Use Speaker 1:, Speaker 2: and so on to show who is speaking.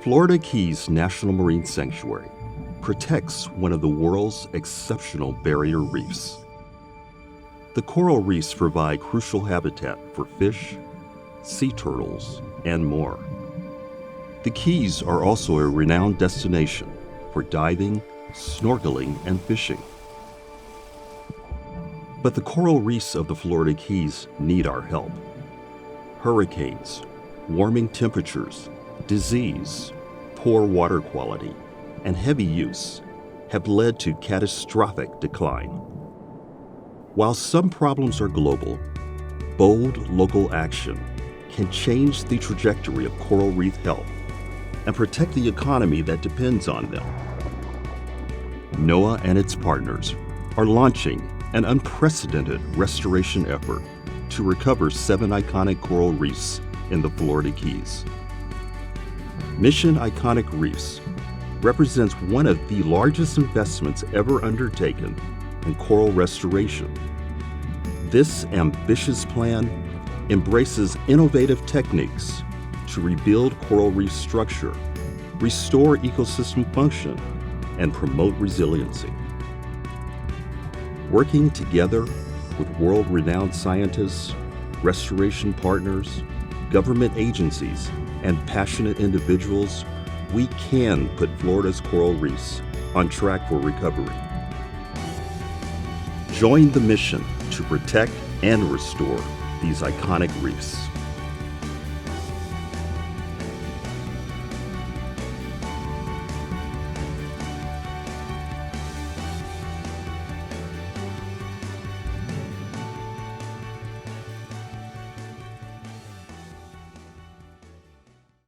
Speaker 1: Florida Keys National Marine Sanctuary protects one of the world's exceptional barrier reefs. The coral reefs provide crucial habitat for fish, sea turtles, and more. The Keys are also a renowned destination for diving, snorkeling, and fishing. But the coral reefs of the Florida Keys need our help. Hurricanes, warming temperatures, disease, poor water quality, and heavy use have led to catastrophic decline. While some problems are global, bold local action can change the trajectory of coral reef health and protect the economy that depends on them. NOAA and its partners are launching an unprecedented restoration effort to recover 7 iconic coral reefs in the Florida Keys. Mission Iconic Reefs represents one of the largest investments ever undertaken in coral restoration. This ambitious plan embraces innovative techniques to rebuild coral reef structure, restore ecosystem function, and promote resiliency. Working together with world-renowned scientists, restoration partners, government agencies, and passionate individuals, we can put Florida's coral reefs on track for recovery. Join the mission to protect and restore these iconic reefs.